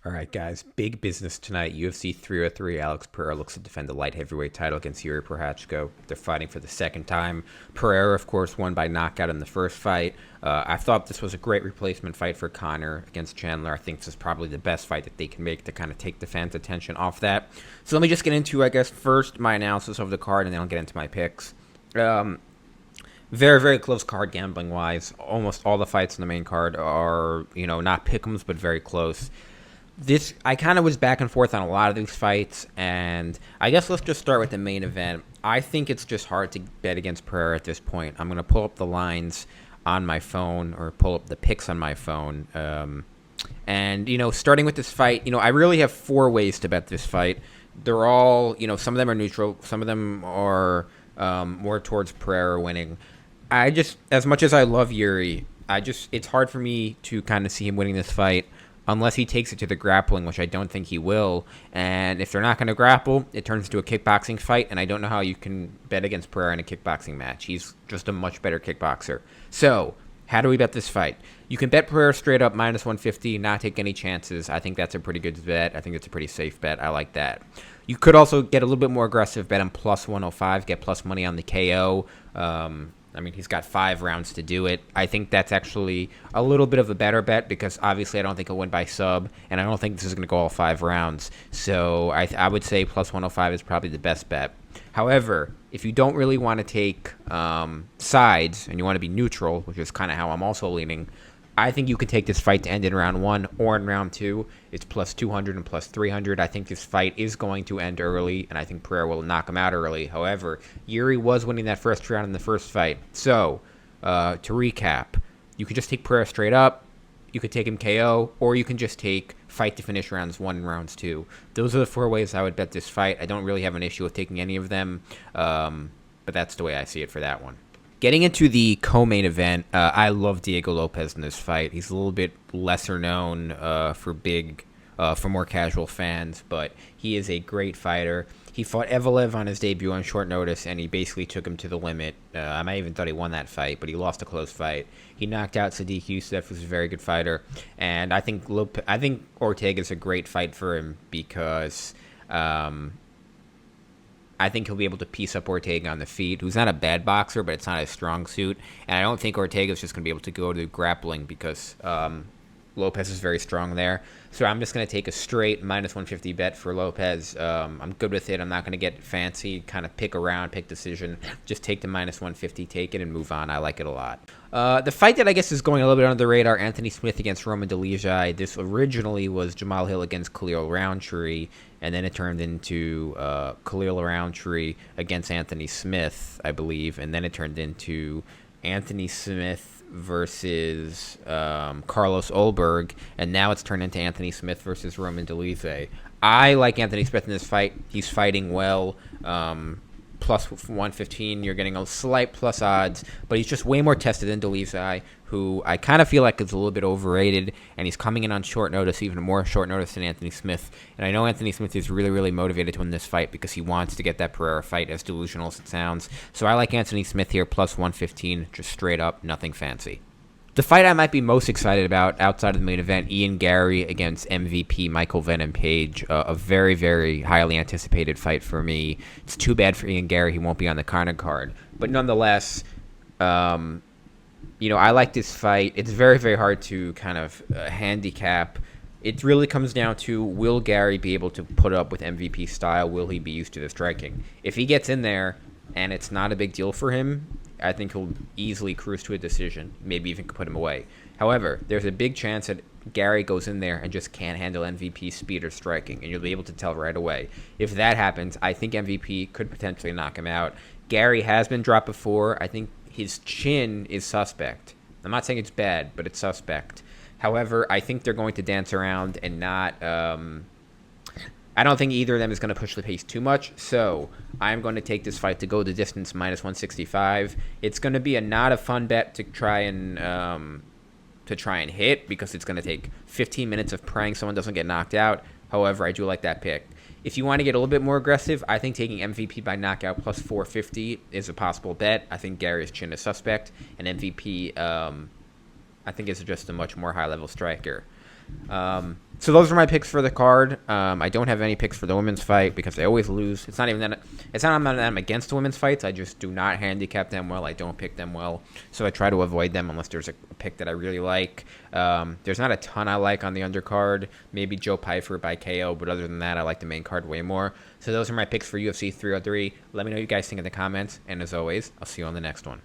All right, guys. Big business tonight. UFC 303. Alex Pereira looks to defend the light heavyweight title against Yuri Prochazka. They're fighting for the second time. Pereira, of course, won by knockout in the first fight. I thought this was a great replacement fight for Conor against Chandler. I think this is probably the best fight that they can make to kind of take the fans' attention off that. So let me just get into, I guess, first my analysis of the card, and then I'll get into my picks. Very, very close card gambling wise. Almost all the fights in the main card are, not pick'ems, but very close. I kind of was back and forth on a lot of these fights, and I guess let's just start with the main event. I think it's just hard to bet against Pereira at this point. I'm going to pull up the lines on my phone or pull up the picks on my phone. Starting with this fight, I really have four ways to bet this fight. They're all, some of them are neutral, some of them are more towards Pereira winning. As much as I love Yuri, it's hard for me to kind of see him winning this fight unless he takes it to the grappling, which I don't think he will. And if they're not going to grapple, it turns into a kickboxing fight, and I don't know how you can bet against Pereira in a kickboxing match. He's just a much better kickboxer. So, how do we bet this fight? You can bet Pereira straight up minus 150, not take any chances. I think that's a pretty good bet. I think it's a pretty safe bet. I like that. You could also get a little bit more aggressive, bet him plus 105, get plus money on the KO. He's got 5 rounds to do it. I think that's actually a little bit of a better bet because obviously I don't think he'll win by sub, and I don't think this is going to go all 5 rounds. So I would say plus 105 is probably the best bet. However, if you don't really want to take sides and you want to be neutral, which is kind of how I'm also leaning, I think you can take this fight to end in round 1 or in round 2. It's plus 200 and plus 300. I think this fight is going to end early, and I think Pereira will knock him out early. However, Yuri was winning that first round in the first fight. So, to recap, you could just take Pereira straight up, you could take him KO, or you can just take fight to finish rounds 1 and rounds 2. Those are the 4 ways I would bet this fight. I don't really have an issue with taking any of them, but that's the way I see it for that one. Getting into the co-main event, I love Diego Lopes in this fight. He's a little bit lesser known for more casual fans, but he is a great fighter. He fought Evelev on his debut on short notice, and he basically took him to the limit. I might even thought he won that fight, but he lost a close fight. He knocked out Sadiq Youssef, who's a very good fighter, and I think Ortega's a great fight for him because I think he'll be able to piece up Ortega on the feet, who's not a bad boxer, but it's not his strong suit. And I don't think Ortega's just going to be able to go to grappling because Lopes is very strong there. So I'm just going to take a straight minus 150 bet for Lopes. I'm good with it. I'm not going to get fancy, kind of pick decision. Just take the minus 150, take it, and move on. I like it a lot. The fight that I guess is going a little bit under the radar, Anthony Smith against Roman Dolezaj. This originally was Jamal Hill against Khalil Roundtree, and then it turned into Khalil Roundtree against Anthony Smith, I believe, and then it turned into Anthony Smith versus Carlos Olberg, and now it's turned into Anthony Smith versus Roman Dolezaj. I like Anthony Smith in this fight. He's fighting well. Plus 115, you're getting a slight plus odds, but he's just way more tested than Dolezaj, who I kind of feel like is a little bit overrated, and he's coming in on short notice, even more short notice than Anthony Smith. And I know Anthony Smith is really, really motivated to win this fight because he wants to get that Pereira fight, as delusional as it sounds. So I like Anthony Smith here, plus 115, just straight up, nothing fancy. The fight I might be most excited about outside of the main event, Ian Gary against MVP Michael Venom Page, a very, very highly anticipated fight for me. It's too bad for Ian Gary. He won't be on the Conor card. But nonetheless, I like this fight. It's very, very hard to kind of handicap. It really comes down to, will Gary be able to put up with MVP style? Will he be used to the striking? If he gets in there and it's not a big deal for him, I think he'll easily cruise to a decision, maybe even put him away. However, there's a big chance that Gary goes in there and just can't handle MVP speed or striking, and you'll be able to tell right away. If that happens, I think MVP could potentially knock him out. Gary has been dropped before. I think his chin is suspect. I'm not saying it's bad, but it's suspect. However, I think they're going to dance around and not... I don't think either of them is going to push the pace too much, so I'm going to take this fight to go the distance minus 165. It's going to be not a fun bet to try and hit because it's going to take 15 minutes of praying someone doesn't get knocked out. However, I do like that pick. If you want to get a little bit more aggressive, I think taking MVP by knockout plus 450 is a possible bet. I think Gary's chin is suspect, and MVP I think is just a much more high-level striker. So those are my picks for the card. I don't have any picks for the women's fight because they always lose. It's not even that. It's not that I'm against the women's fights. I just do not handicap them well. I don't pick them well, so I try to avoid them unless there's a pick that I really like. There's not a ton I like on the undercard. Maybe Joe Pyfer by KO, but other than that, I like the main card way more. So those are my picks for UFC 303. Let me know what you guys think in the comments, and as always, I'll see you on the next one.